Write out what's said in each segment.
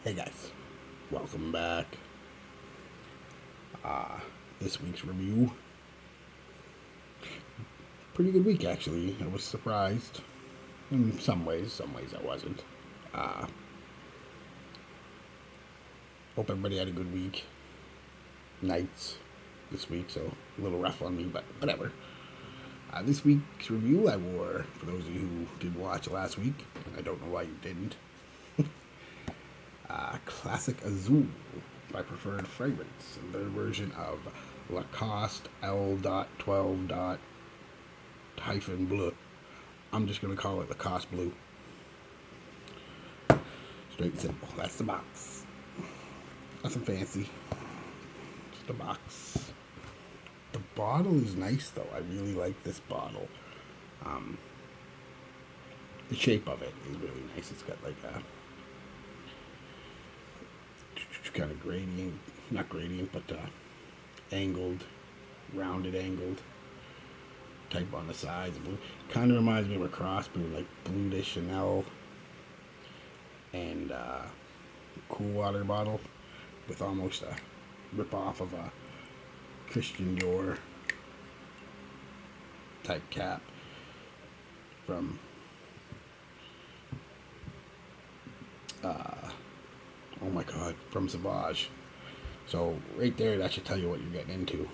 Hey guys, welcome back. This week's review, pretty good week actually. I was surprised in some ways I wasn't. Uh, Hope everybody had a good week. Nights this week, so a little rough on me, but whatever. This week's review I wore, for those of you who did watch last week, and I don't know why you didn't, Classic Azul by Preferred Fragrance, their version of Lacoste L.12.12-Blue. I'm just going to call it Lacoste Blue. Straight and simple. That's the box. Nothing fancy. Just a box. The bottle is nice though. I really like this bottle. Um, the shape of it is really nice. It's got like a kind of gradient, not gradient, but angled, rounded angled type on the sides. Blue kind of reminds me of a cross between like Blue de Chanel and Cool Water bottle with almost a rip off of a Christian Dior type cap from oh my god, from Sauvage. So right there, that should tell you what you're getting into.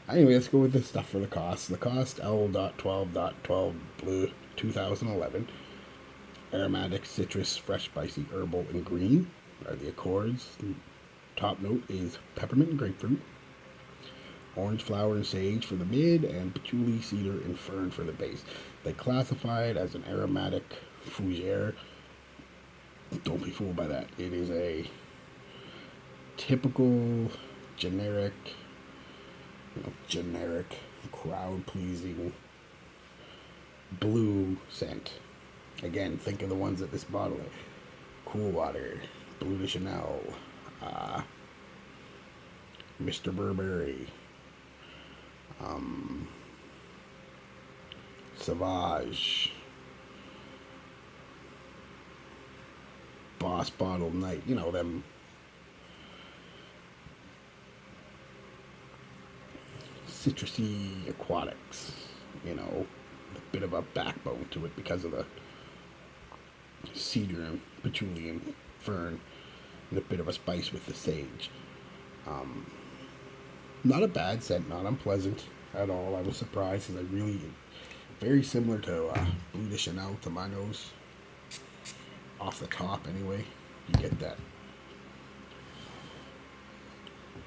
Anyway, let's go with the stuff for Lacoste. Lacoste L.12.12 Blue 2011. Aromatic, citrus, fresh, spicy, herbal, and green are the accords. Top note is peppermint and grapefruit. Orange flower and sage for the mid, and patchouli, cedar, and fern for the base. They classify it as an aromatic fougere. Don't be fooled by that. It is a typical, generic, crowd-pleasing blue scent. Again, think of the ones at this bottle. Cool Water, Blue de Chanel, Mr. Burberry, Sauvage, Boss Bottle Night. You know, them citrusy aquatics. A bit of a backbone to it because of the cedar and patchouli and fern, and a bit of a spice with the sage. Not a bad scent, not unpleasant at all. I was surprised because I really, very similar to Blue de Chanel to my nose. Off the top, anyway, you get that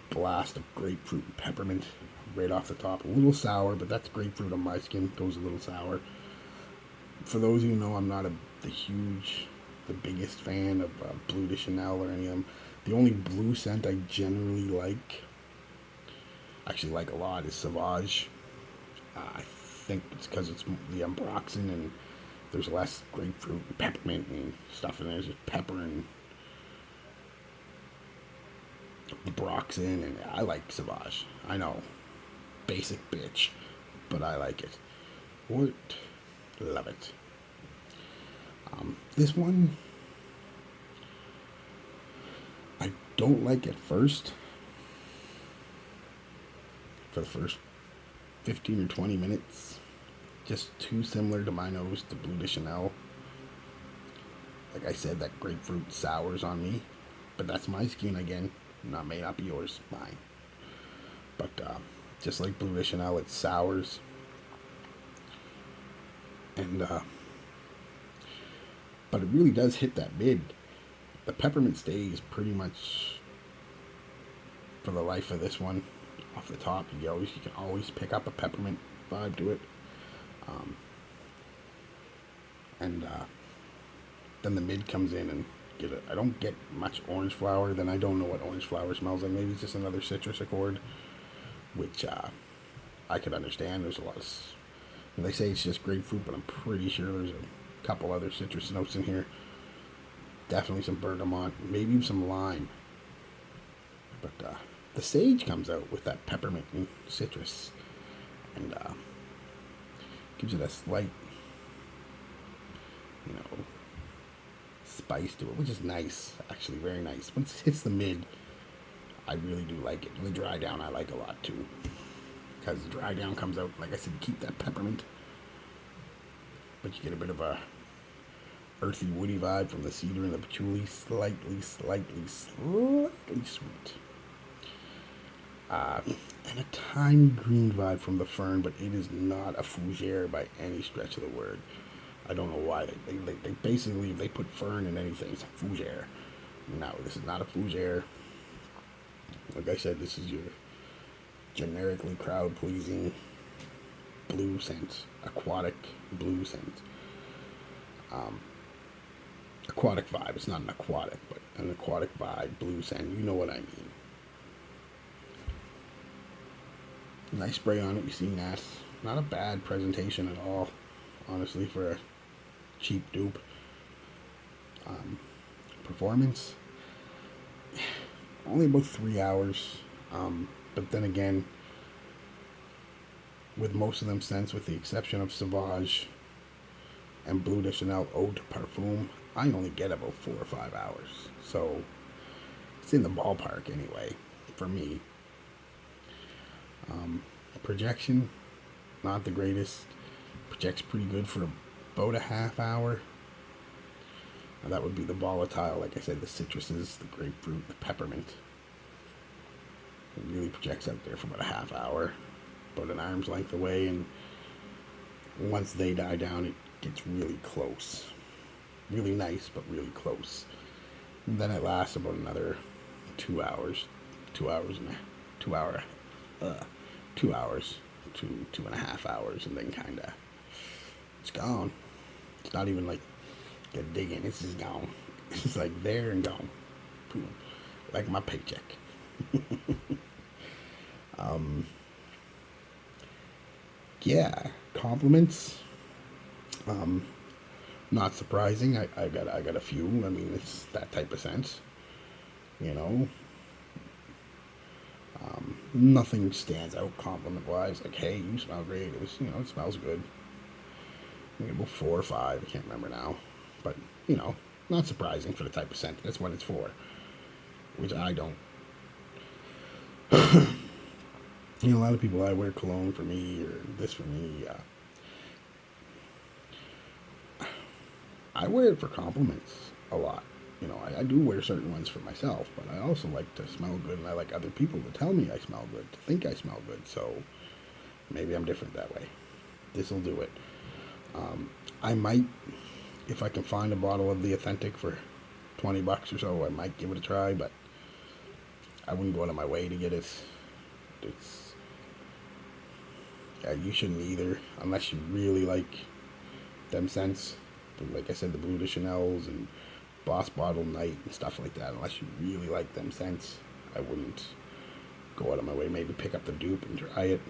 blast of grapefruit and peppermint right off the top. A little sour, but that's grapefruit on my skin. Goes a little sour. For those of you who know, I'm not the biggest fan of Blue de Chanel or any of them. The only blue scent I generally actually like a lot, is Sauvage. I think it's because it's the Ambroxan and there's less grapefruit and peppermint and stuff in there. There's just pepper and Ambroxan, and I like Sauvage. I know, basic bitch, but I like it. What? Love it. This one, I don't like at first. For the first 15 or 20 minutes, just too similar to my nose to Blue de Chanel. Like I said, that grapefruit sours on me, but that's my skin again. May not be yours, mine. But just like Blue de Chanel, it sours, and but it really does hit that mid. The peppermint stays pretty much for the life of this one. Off the top, you can always pick up a peppermint vibe to it, and then the mid comes in and get it. I don't get much orange flower. Then I don't know what orange flower smells like. Maybe it's just another citrus accord, which I could understand. There's a lot of, they say it's just grapefruit, but I'm pretty sure there's a couple other citrus notes in here. Definitely some bergamot, maybe some lime, but the sage comes out with that peppermint and citrus, and gives it a slight, spice to it, which is nice, actually, very nice. Once it hits the mid, I really do like it. And the dry down I like a lot too, because the dry down comes out, like I said, keep that peppermint, but you get a bit of a earthy, woody vibe from the cedar and the patchouli, slightly sweet. And a tiny green vibe from the fern, but it is not a fougere by any stretch of the word. I don't know why. They basically, if they put fern in anything, it's a fougere. No, this is not a fougere. Like I said, this is your generically crowd-pleasing blue scent, aquatic blue scent. Aquatic vibe. It's not an aquatic, but an aquatic vibe, blue scent. You know what I mean. Nice spray on it. You see that. Not a bad presentation at all, honestly, for a cheap dupe. Performance, only about 3 hours. But then again, with most of them scents, with the exception of Sauvage and Bleu de Chanel Eau de Parfum, I only get about 4 or 5 hours. So it's in the ballpark anyway, for me. Projection, not the greatest. Projects pretty good for about a half hour. Now that would be the volatile, like I said, the citruses, the grapefruit, the peppermint. It really projects out there for about a half hour, about an arm's length away, and once they die down, it gets really close. Really nice, but really close. And then it lasts about another 2 hours, 2 hours and 2 hours to 2.5 hours, and then kind of it's gone. It's not even like a dig in. It's just gone. It's just like there and gone. Boom. Like my paycheck. Yeah, compliments. Not surprising. I got a few. I mean, it's that type of sense, you know. Nothing stands out compliment wise. Like, hey, you smell great. It was, it smells good. Maybe about 4 or 5. I can't remember now, but not surprising for the type of scent. That's what it's for, which I don't. A lot of people, I wear cologne for me or this for me. I wear it for compliments a lot. I do wear certain ones for myself, but I also like to smell good, and I like other people to tell me I smell good, to think I smell good. So maybe I'm different that way. This will do it. I might, if I can find a bottle of the authentic for $20 or so, I might give it a try, but I wouldn't go out of my way to get it. You shouldn't either, unless you really like them scents. Like I said, the Bleu de Chanel's and Boss Bottle Night and stuff like that. Unless you really like them scents, I wouldn't go out of my way. Maybe pick up the dupe and try it.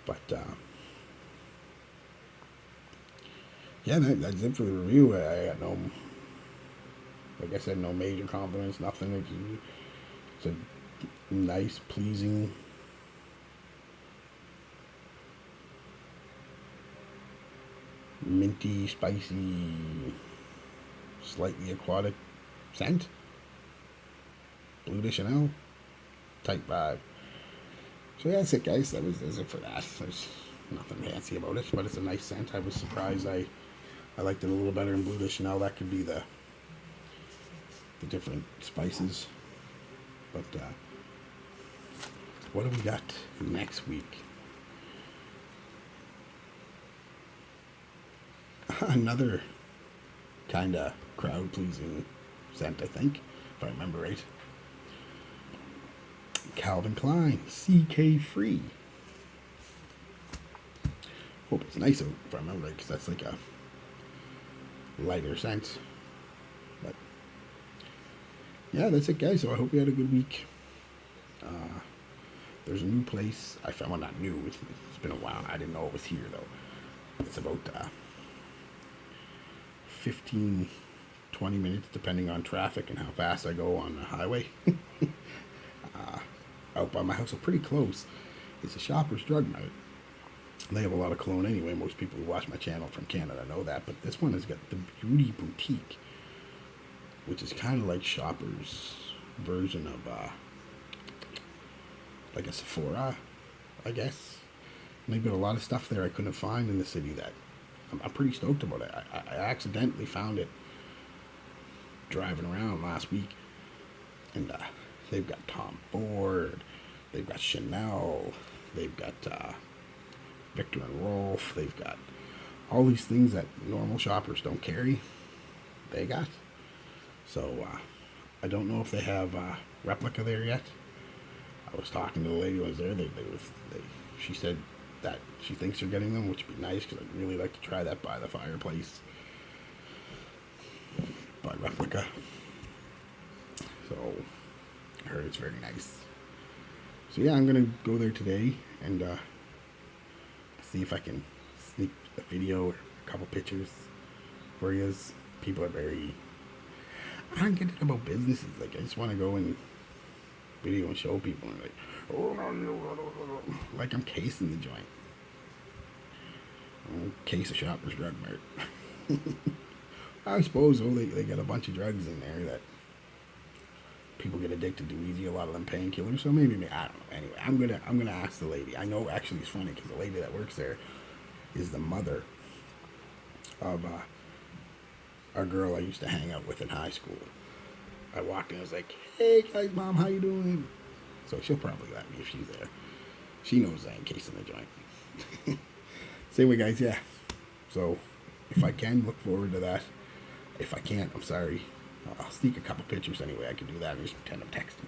But yeah, that's it for the review. I got no, like I said, no major compliments, nothing. It's a nice, pleasing, minty, spicy, slightly aquatic scent. Bleu de Chanel type vibe. So yeah, that's it, guys. That's it for that. There's nothing fancy about it, but it's a nice scent. I was surprised I liked it a little better in Bleu de Chanel. That could be the different spices. But what do we got next week? Another kind of crowd-pleasing scent, I think, if I remember right. Calvin Klein, CK Free. Hope it's nice out, if I remember right, because that's like a lighter scent. But yeah, that's it, guys. So I hope you had a good week. There's a new place I found. Well, not new. It's been a while. I didn't know it was here though. It's about 15, 20 minutes, depending on traffic and how fast I go on the highway. Out by my house, so pretty close. It's a Shoppers Drug Mart. They have a lot of cologne anyway. Most people who watch my channel from Canada know that. But this one has got the Beauty Boutique, which is kind of like Shopper's version of like a Sephora, I guess. And they've got a lot of stuff there I couldn't find in the city that I'm pretty stoked about it. I accidentally found it driving around last week. And they've got Tom Ford, they've got Chanel, they've got Victor and Rolf, they've got all these things that normal shoppers don't carry. They got. So I don't know if they have replica there yet. I was talking to the lady who was there. She said that she thinks they're getting them, which would be nice because I'd really like to try that by the fireplace. By replica. So I heard it's very nice. So yeah, I'm gonna go there today and see if I can sneak a video or a couple pictures for you. People are very, I don't get it about businesses. Like I just want to go and video and show people and like, oh no, like I'm casing the joint. Case of Shoppers Drug Mart. I suppose they got a bunch of drugs in there that people get addicted to easy. A lot of them painkillers. So maybe I don't know. Anyway, I'm gonna ask the lady. I know actually it's funny because the lady that works there is the mother of our girl I used to hang out with in high school. I walked in. I was like, "Hey guys, mom, how you doing?" So she'll probably let me if she's there. She knows I ain't casing the joint. So anyway, guys, yeah. So if I can, look forward to that. If I can't, I'm sorry. I'll sneak a couple pictures anyway. I can do that and just pretend I'm texting.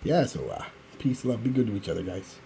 Yeah, so peace, love, be good to each other, guys.